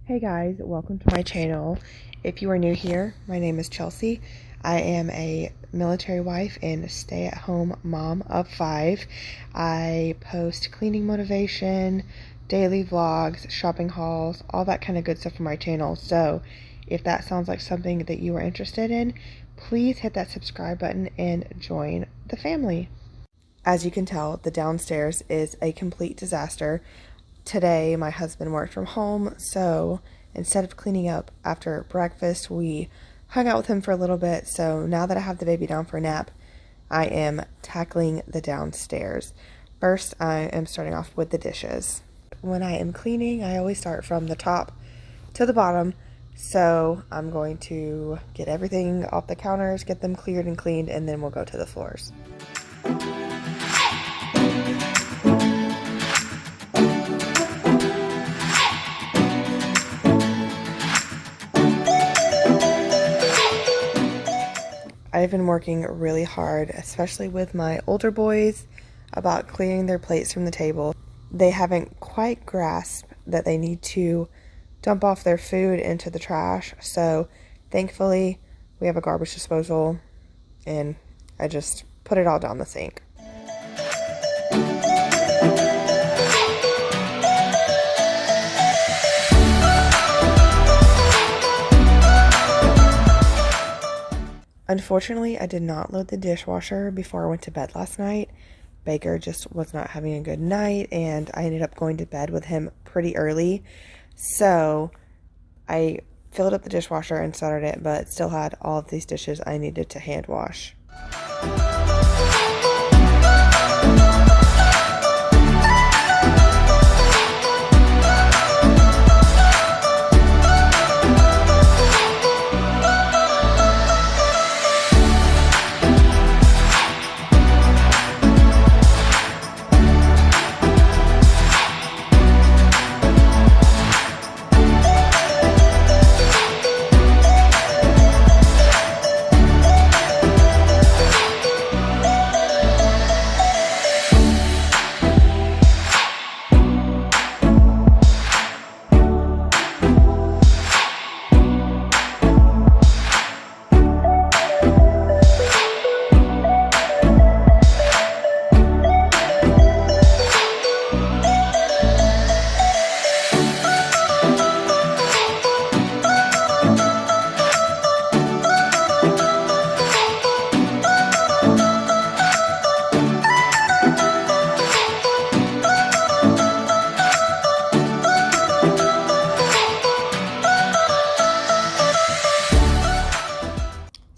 Hey guys, welcome to my channel. If you are new here, my name is Chelsea. I am a military wife and stay-at-home mom of 5. I post cleaning motivation, daily vlogs, shopping hauls, all that kind of good stuff on my channel. So if that sounds like something that you are interested in, please hit that subscribe button and join the family. As you can tell, the downstairs is a complete disaster. Today, my husband worked from home, so instead of cleaning up after breakfast, we hung out with him for a little bit. So now that I have the baby down for a nap, I am tackling the downstairs. First, I am starting off with the dishes. When I am cleaning, I always start from the top to the bottom. So I'm going to get everything off the counters, get them cleared and cleaned, and then we'll go to the floors. I've been working really hard, especially with my older boys, about clearing their plates from the table. They haven't quite grasped that they need to dump off their food into the trash, so thankfully we have a garbage disposal and I just put it all down the sink. Unfortunately, I did not load the dishwasher before I went to bed last night. Baker just was not having a good night, and I ended up going to bed with him pretty early. So I filled up the dishwasher and started it, but still had all of these dishes I needed to hand wash.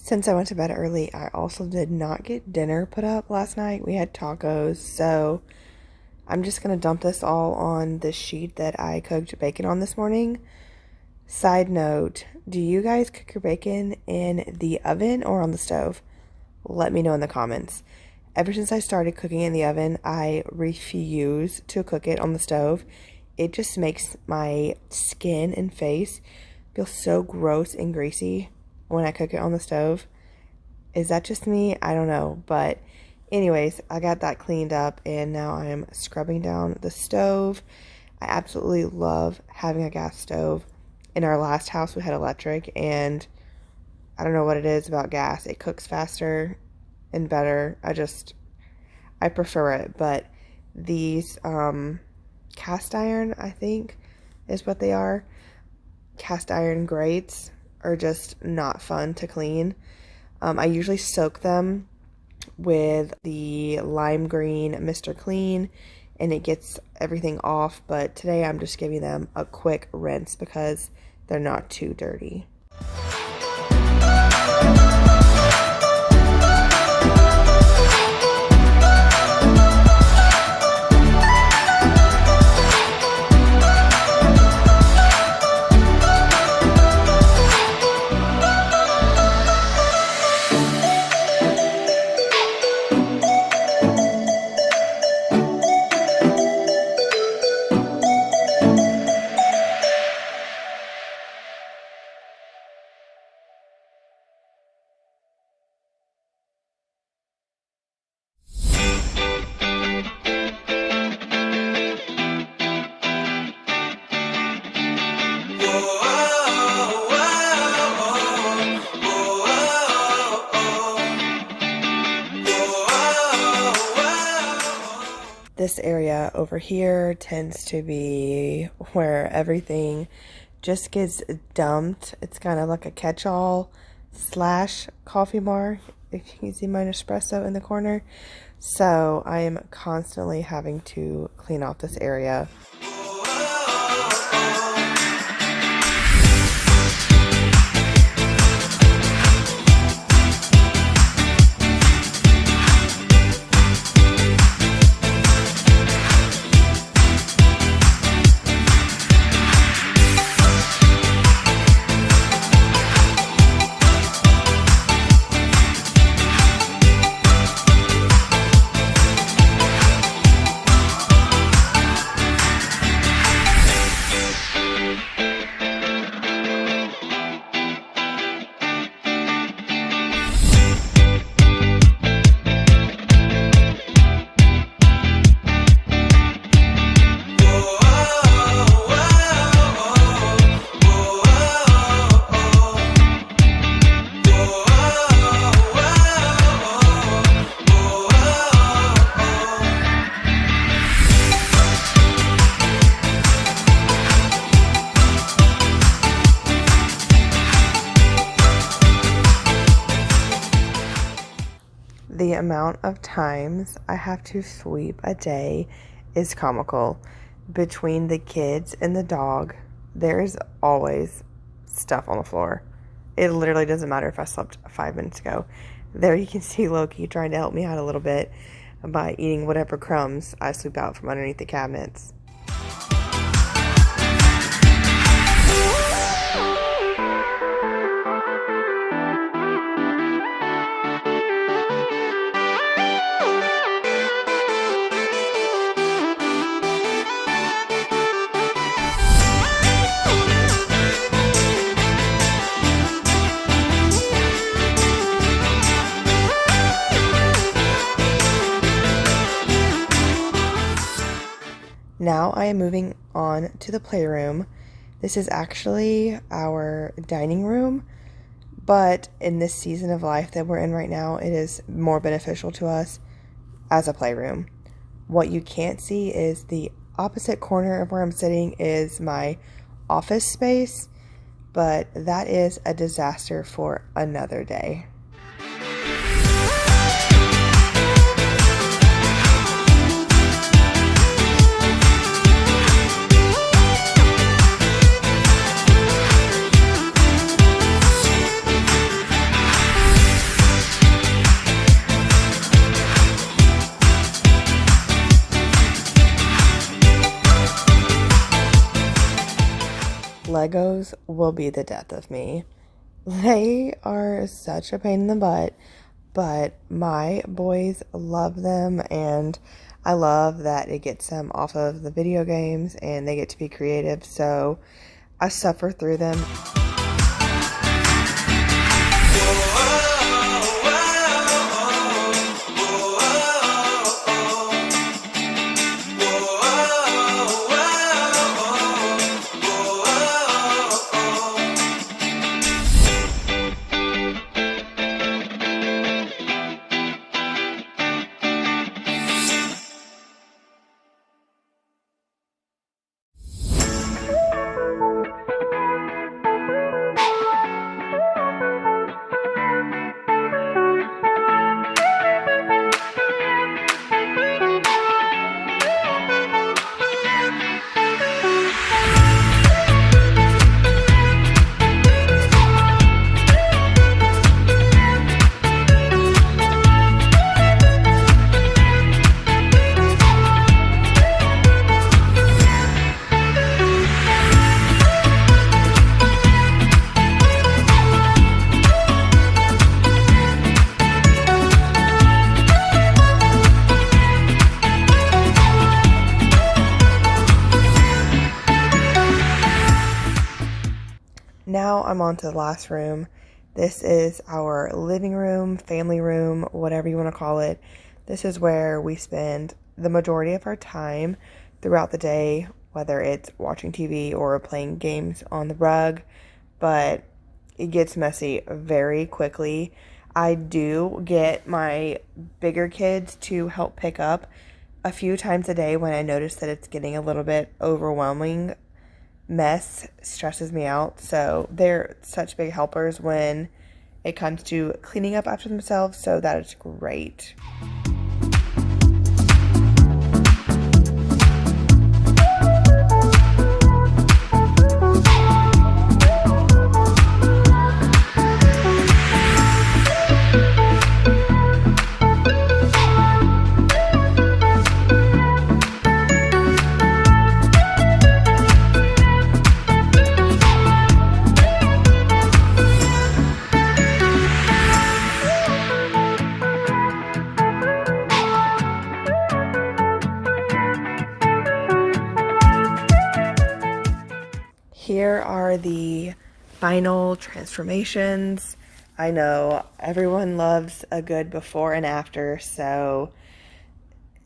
Since I went to bed early, I also did not get dinner put up last night. We had tacos, so I'm just going to dump this all on the sheet that I cooked bacon on this morning. Side note, do you guys cook your bacon in the oven or on the stove? Let me know in the comments. Ever since I started cooking in the oven, I refuse to cook it on the stove. It just makes my skin and face feel so gross and greasy when I cook it on the stove. Is that just me? I don't know. But anyways, I got that cleaned up and now I am scrubbing down the stove. I absolutely love having a gas stove. In our last house, we had electric, and I don't know what it is about gas. It cooks faster and better. I prefer it. But these cast iron, I think, is what they are. Cast iron grates are just not fun to clean. I usually soak them with the lime green Mr. Clean and it gets everything off, but today I'm just giving them a quick rinse because they're not too dirty. This area over here tends to be where everything just gets dumped. It's kind of like a catch-all slash coffee bar, if you can see my Nespresso in the corner. So I am constantly having to clean off this area. The amount of times I have to sweep a day is comical. Between the kids and the dog, there's always stuff on the floor. It literally doesn't matter if I slept 5 minutes ago. There you can see Loki trying to help me out a little bit by eating whatever crumbs I sweep out from underneath the cabinets. Now I am moving on to the playroom. This is actually our dining room, but in this season of life that we're in right now, it is more beneficial to us as a playroom. What you can't see is the opposite corner of where I'm sitting is my office space, but that is a disaster for another day. Legos will be the death of me. They are such a pain in the butt, but my boys love them, and I love that it gets them off of the video games and they get to be creative, so I suffer through them. Now I'm on to the last room. This is our living room, family room, whatever you want to call it. This is where we spend the majority of our time throughout the day whether it's watching TV or playing games on the rug, but it gets messy very quickly. I do get my bigger kids to help pick up a few times a day when I notice that it's getting a little bit overwhelming. Mess stresses me out, so they're such big helpers when it comes to cleaning up after themselves, so that is great. Here are the final transformations. I know everyone loves a good before and after, so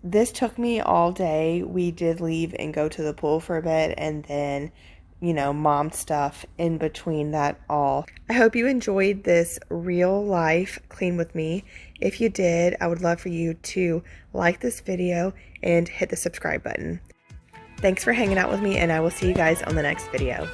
this took me all day. We did leave and go to the pool for a bit, and then, mom stuff in between that all. I hope you enjoyed this real life clean with me. If you did, I would love for you to like this video and hit the subscribe button. Thanks for hanging out with me, and I will see you guys on the next video.